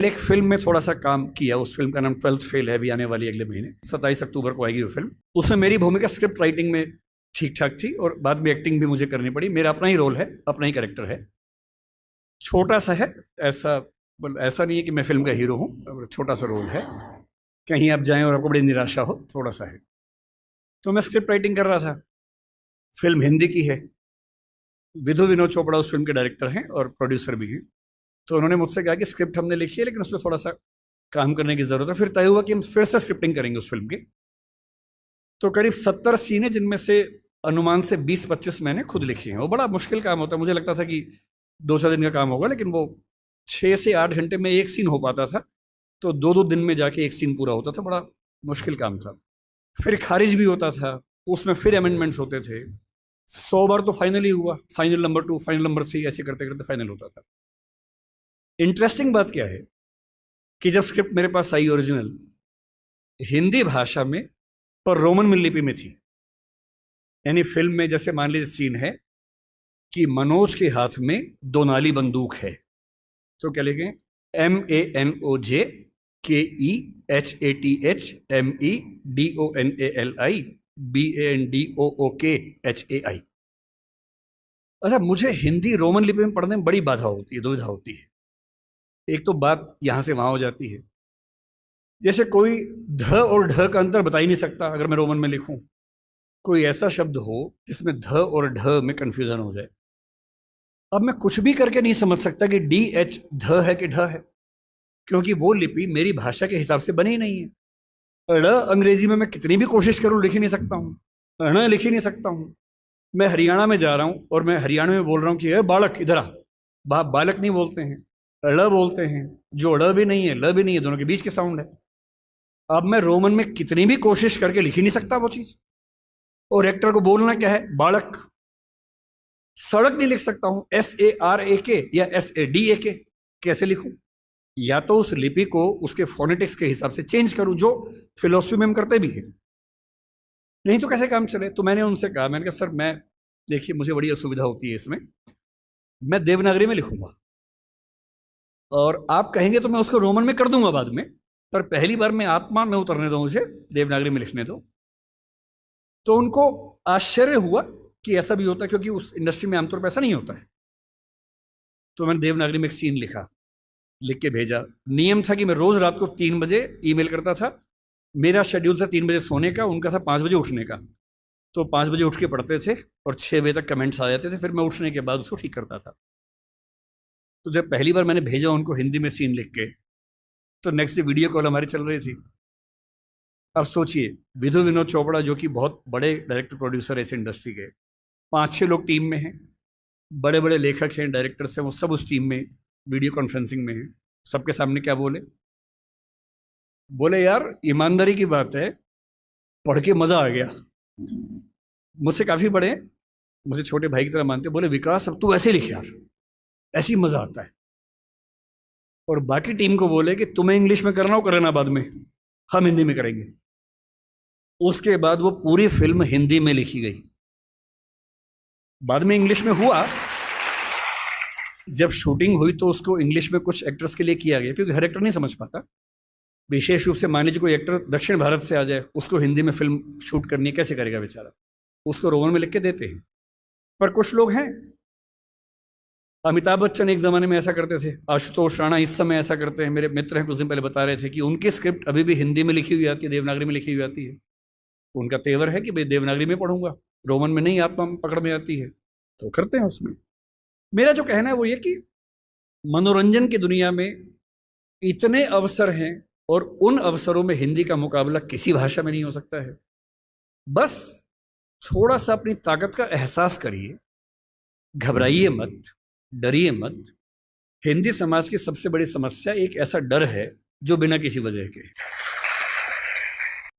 एक फिल्म में थोड़ा सा काम किया। उस फिल्म का नाम 12th फेल है, अभी आने वाली अगले महीने 27 अक्टूबर को आएगी वो फिल्म। उसमें मेरी भूमिका स्क्रिप्ट राइटिंग में ठीक ठाक थी और बाद में एक्टिंग भी मुझे करनी पड़ी। मेरा अपना ही रोल है, अपना ही कैरेक्टर है, छोटा सा है। ऐसा ऐसा नहीं है कि मैं फिल्म का हीरो हूँ, छोटा सा रोल है। कहीं आप जाएं और आपको बड़ी निराशा हो, थोड़ा सा है। तो मैं स्क्रिप्ट राइटिंग कर रहा था। फिल्म हिंदी की है। विधु विनोद चोपड़ा उस फिल्म के डायरेक्टर हैं और प्रोड्यूसर भी हैं। तो उन्होंने मुझसे कहा कि स्क्रिप्ट हमने लिखी है लेकिन उसमें थोड़ा सा काम करने की जरूरत है। फिर तय हुआ कि हम फिर से स्क्रिप्टिंग करेंगे उस फिल्म की। तो करीब 70 सीन है, जिनमें से अनुमान से 20-25 मैंने खुद लिखी हैं। वो बड़ा मुश्किल काम होता है। मुझे लगता था कि 2-4 दिन का काम होगा, लेकिन वो 6 से 8 घंटे में एक सीन हो पाता था। तो 2-2 दिन में जाके एक सीन पूरा होता था। बड़ा मुश्किल काम था। फिर खारिज भी होता था, उसमें फिर अमेंडमेंट्स होते थे। 100 बार तो फाइनल ही हुआ, फाइनल नंबर 2, फाइनल नंबर 3, ऐसे करते करते फाइनल होता था। इंटरेस्टिंग बात क्या है कि जब स्क्रिप्ट मेरे पास आई ओरिजिनल हिंदी भाषा में, पर रोमन लिपि में थी। यानी फिल्म में जैसे मान लीजिए सीन है कि मनोज के हाथ में 2 नाली बंदूक है, तो क्या लिखें? MANOJKEHATHMEDONALI अच्छा, मुझे हिंदी रोमन लिपि में पढ़ने में बड़ी बाधा होती है, दुविधा होती है। एक तो बात यहां से वहां हो जाती है। जैसे कोई ध और ढ का अंतर बता ही नहीं सकता अगर मैं रोमन में लिखूं। कोई ऐसा शब्द हो जिसमें ध और ढ में कंफ्यूजन हो जाए। अब मैं कुछ भी करके नहीं समझ सकता कि DH ध है कि ढ है, क्योंकि वो लिपि मेरी भाषा के हिसाब से बनी ही नहीं है। ड़ अंग्रेजी में मैं कितनी भी कोशिश करूं लिख ही नहीं सकता हूं, ण लिख ही नहीं सकता हूं। मैं हरियाणा में जा रहा हूं और मैं हरियाणा में बोल रहा हूं कि ए बालक इधर आ। बालक नहीं बोलते हैं, ड़ बोलते हैं। जो ड़ भी नहीं है, ल भी नहीं है, दोनों के बीच के साउंड है। अब मैं रोमन में कितनी भी कोशिश करके लिख ही नहीं सकता वो चीज। और एक्टर को बोलना क्या है? बालक। सड़क नहीं लिख सकता हूं, SARAK या SADAK। कैसे लिखूं? या तो उस लिपि को उसके फोनेटिक्स के हिसाब से चेंज करूं, जो फिलोसफी में हम करते भी हैं। नहीं तो कैसे काम चले? तो मैंने उनसे कहा, मैंने कहा सर, मैं देखिए मुझे बड़ी असुविधा होती है इसमें। मैं देवनागरी में लिखूंगा और आप कहेंगे तो मैं उसको रोमन में कर दूंगा बाद में, पर पहली बार मैं आत्मा में उतरने दो, मुझे देवनागरी में लिखने दो। तो उनको आश्चर्य हुआ कि ऐसा भी होता है, क्योंकि उस इंडस्ट्री में आमतौर पर ऐसा नहीं होता है। तो मैंने देवनागरी में एक सीन लिखा, लिख के भेजा। नियम था कि मैं रोज रात को 3 बजे ईमेल करता था। मेरा शेड्यूल था 3 बजे सोने का, उनका था 5 बजे उठने का। तो 5 बजे उठ के पढ़ते थे और 6 बजे तक कमेंट्स आ जाते थे। फिर मैं उठने के बाद उसको ठीक करता था। तो जब पहली बार मैंने भेजा उनको हिंदी में सीन लिख के, तो नेक्स्ट डे वीडियो कॉल हमारी चल रही थी। अब सोचिए, विधु विनोद चोपड़ा जो कि बहुत बड़े डायरेक्टर प्रोड्यूसर है इस इंडस्ट्री के, 5-6 लोग टीम में हैं, बड़े बड़े लेखक हैं, डायरेक्टर्स हैं, वो सब उस टीम में वीडियो कॉन्फ्रेंसिंग में हैं। सबके सामने क्या बोले? बोले यार ईमानदारी की बात है, पढ़ के मजा आ गया। मुझसे काफी बड़े हैं, मुझे छोटे भाई की तरह मानते। बोले विकास अब तू ऐसे लिख यार, ऐसी मजा आता है। और बाकी टीम को बोले कि तुम्हें इंग्लिश में करना हो करना, बाद में हम हिंदी में करेंगे। उसके बाद वो पूरी फिल्म हिंदी में लिखी गई। बाद में इंग्लिश में हुआ, जब शूटिंग हुई तो उसको इंग्लिश में कुछ एक्टर्स के लिए किया गया, क्योंकि हर एक्टर नहीं समझ पाता। विशेष रूप से मान लीजिए कोई एक्टर दक्षिण भारत से आ जाए, उसको हिंदी में फिल्म शूट करनी है, कैसे करेगा बेचारा? उसको रोमन में लिख के देते हैं। पर कुछ लोग हैं, अमिताभ बच्चन एक जमाने में ऐसा करते थे, आशुतोष राणा इस समय ऐसा करते हैं। मेरे मित्र हैं, कुछ दिन पहले बता रहे थे कि उनकी स्क्रिप्ट अभी भी हिंदी में लिखी हुई आती है, देवनागरी में लिखी हुई आती है। उनका तेवर है कि भाई देवनागरी में पढ़ूंगा, रोमन में नहीं आप पकड़ में आती है, तो करते हैं उसमें। मेरा जो कहना है वो ये कि मनोरंजन की दुनिया में इतने अवसर हैं और उन अवसरों में हिंदी का मुकाबला किसी भाषा में नहीं हो सकता है। बस थोड़ा सा अपनी ताकत का एहसास करिए, घबराइए मत, डरिए मत। हिंदी समाज की सबसे बड़ी समस्या एक ऐसा डर है जो बिना किसी वजह के।